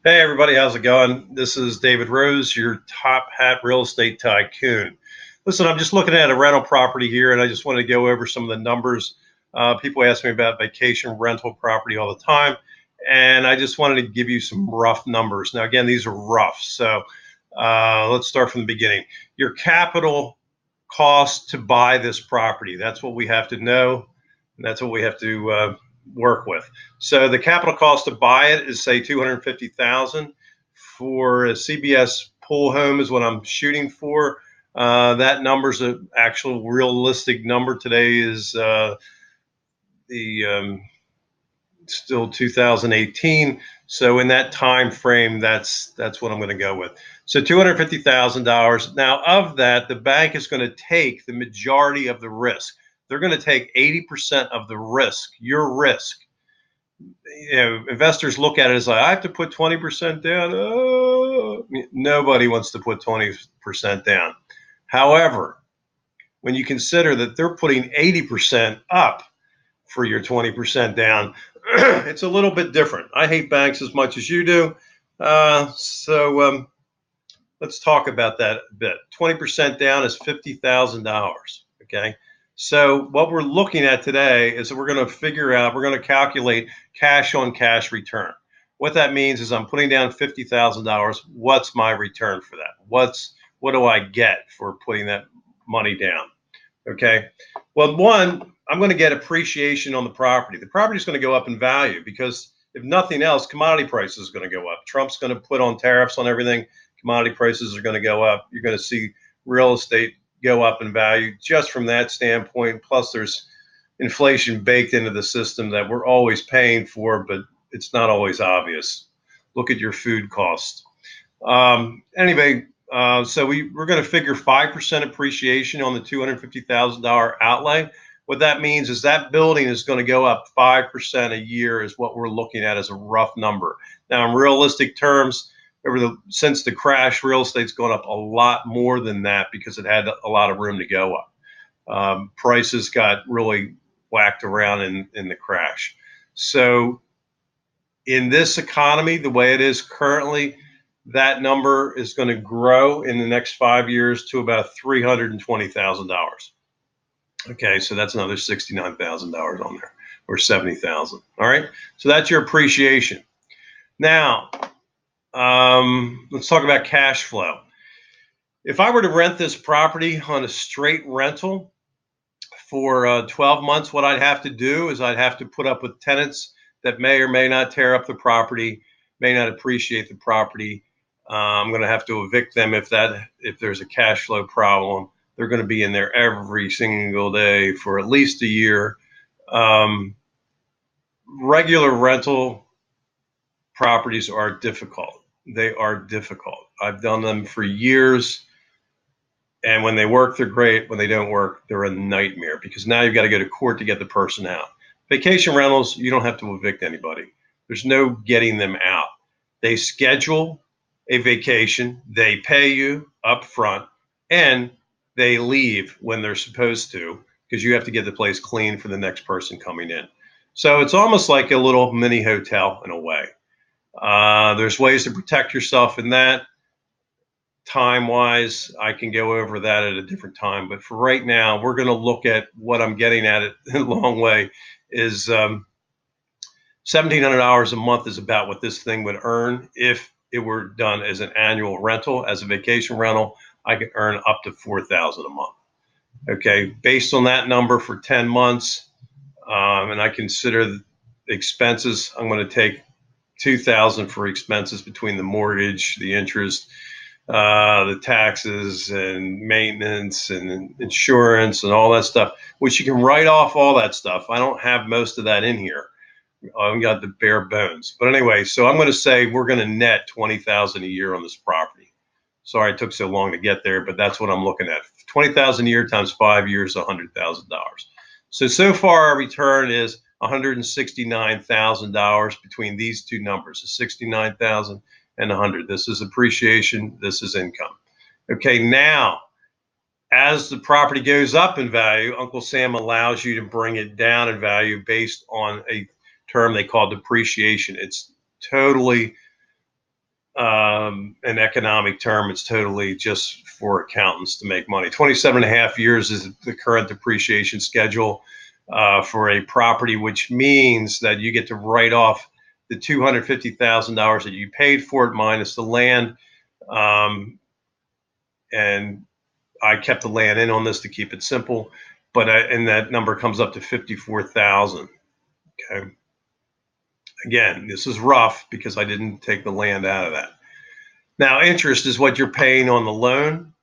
Hey everybody, how's it going? This is David Rose, your top hat real estate tycoon. Listen, I'm just looking at a rental property here, and I just wanted to go over some of the numbers. People ask me about vacation rental property all the time, and I just wanted to give you some rough numbers. Now, again, these are rough, so let's start from the beginning. Your capital cost to buy this property, that's what we have to know, and that's what we have to work with. So the capital cost to buy it is say 250,000 for a CBS pool home is what I'm shooting for. That number's an actual realistic number today is the still 2018. So in that time frame, that's what I'm going to go with. So $250,000. Now of that, the bank is going to take the majority of the risk. They're going to take 80% of the risk, your risk. Investors look at it as like, I have to put 20% down. Oh, nobody wants to put 20% down. However, when you consider that they're putting 80% up for your 20% down, it's a little bit different. I hate banks as much as you do. So let's talk about that a bit. 20% down is $50,000. Okay. So what we're looking at today is that we're going to calculate cash on cash return. What that means is I'm putting down $50,000. What's my return for that? What do I get for putting that money down? Okay. Well, one, I'm going to get appreciation on the property. The property is going to go up in value because if nothing else, commodity prices are going to go up. Trump's going to put on tariffs on everything. Commodity prices are going to go up. You're going to see real estate go up in value just from that standpoint. Plus, there's inflation baked into the system that we're always paying for, but it's not always obvious. Look at your food costs. Anyway, so we're going to figure 5% appreciation on the $250,000 outlay. What that means is that building is going to go up 5% a year is what we're looking at as a rough number. Now, in realistic terms, since the crash, real estate's gone up a lot more than that because it had a lot of room to go up. Prices got really whacked around in the crash. So in this economy, the way it is currently, that number is going to grow in the next 5 years to about $320,000. Okay, so that's another $69,000 on there, or $70,000. All right, so that's your appreciation. Now, let's talk about cash flow. If I were to rent this property on a straight rental for 12 months, what I'd have to do is I'd have to put up with tenants that may or may not tear up the property, may not appreciate the property. I'm going to have to evict them if there's a cash flow problem. They're going to be in there every single day for at least a year. Regular rental properties are difficult. They are difficult. I've done them for years. And when they work, they're great. When they don't work, they're a nightmare because now you've got to go to court to get the person out. Vacation rentals, you don't have to evict anybody. There's no getting them out. They schedule a vacation, they pay you up front, and they leave when they're supposed to because you have to get the place clean for the next person coming in. So it's almost like a little mini hotel in a way. There's ways to protect yourself in that. Time-wise, I can go over that at a different time. But for right now, we're going to look at what I'm getting at it in a long way is $1,700 a month is about what this thing would earn if it were done as an annual rental. As a vacation rental, I could earn up to $4,000 a month. Okay, based on that number for 10 months, and I consider the expenses, I'm going to take $2,000 for expenses between the mortgage, the interest, the taxes and maintenance and insurance and all that stuff, which you can write off all that stuff. I don't have most of that in here. I've got the bare bones. But anyway, so I'm going to say we're going to net $20,000 a year on this property. Sorry it took so long to get there, but that's what I'm looking at. $20,000 a year times 5 years, $100,000. So far our return is $169,000 between these two numbers, the 69,000 and 100. This is appreciation. This is income. Okay, now, as the property goes up in value, Uncle Sam allows you to bring it down in value based on a term they call depreciation. It's totally an economic term, it's totally just for accountants to make money. 27.5 years is the current depreciation schedule for a property, which means that you get to write off the $250,000 that you paid for it minus the land. And I kept the land in on this to keep it simple, but and that number comes up to 54,000. Okay. Again, this is rough because I didn't take the land out of that. Now, interest is what you're paying on the loan.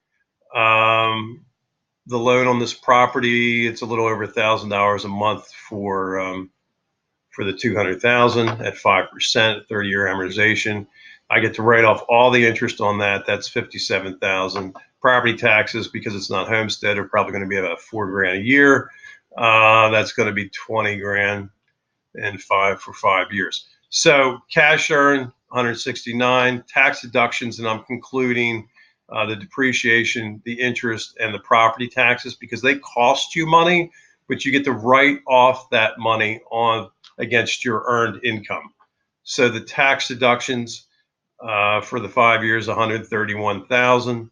The loan on this property, it's a little over $1,000 a month for the 200,000 at 5%, 30-year amortization. I get to write off all the interest on that. That's 57,000. Property taxes, because it's not homestead, are probably going to be about $4,000 a year. That's going to be 20 grand and for 5 years. So cash earned 169, tax deductions, and I'm concluding the depreciation, the interest, and the property taxes, because they cost you money, but you get to write off that money on against your earned income. So the tax deductions for the 5 years, 131,000,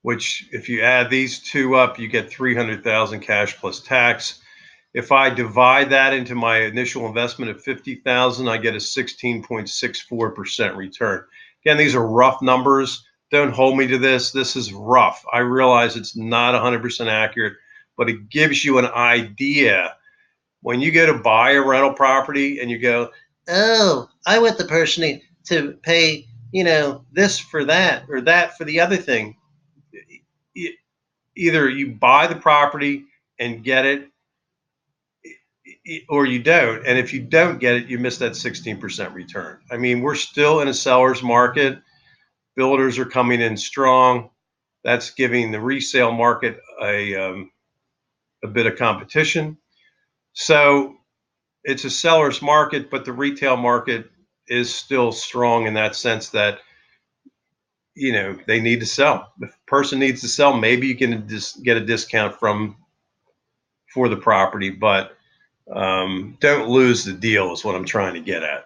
which if you add these two up, you get 300,000 cash plus tax. If I divide that into my initial investment of 50,000, I get a 16.64% return. Again, these are rough numbers. Don't hold me to this. This is rough. I realize it's not 100% accurate, but it gives you an idea. When you go to buy a rental property and you go, oh, I want the person to pay, this for that or that for the other thing. Either you buy the property and get it, or you don't. And if you don't get it, you miss that 16% return. I mean, we're still in a seller's market. Builders are coming in strong. That's giving the resale market a bit of competition. So it's a seller's market, but the retail market is still strong in that sense that, they need to sell. If a person needs to sell, maybe you can just get a discount for the property, but don't lose the deal is what I'm trying to get at.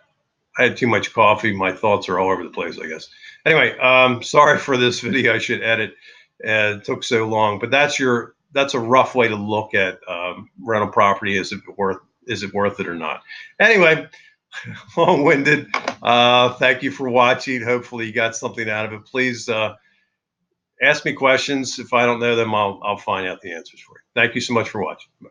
I had too much coffee. My thoughts are all over the place, I guess. Anyway, sorry for this video. I should edit. It took so long, but that's a rough way to look at rental property. Is it worth it or not? Anyway, long-winded. Thank you for watching. Hopefully you got something out of it. Please ask me questions. If I don't know them, I'll find out the answers for you. Thank you so much for watching. Bye.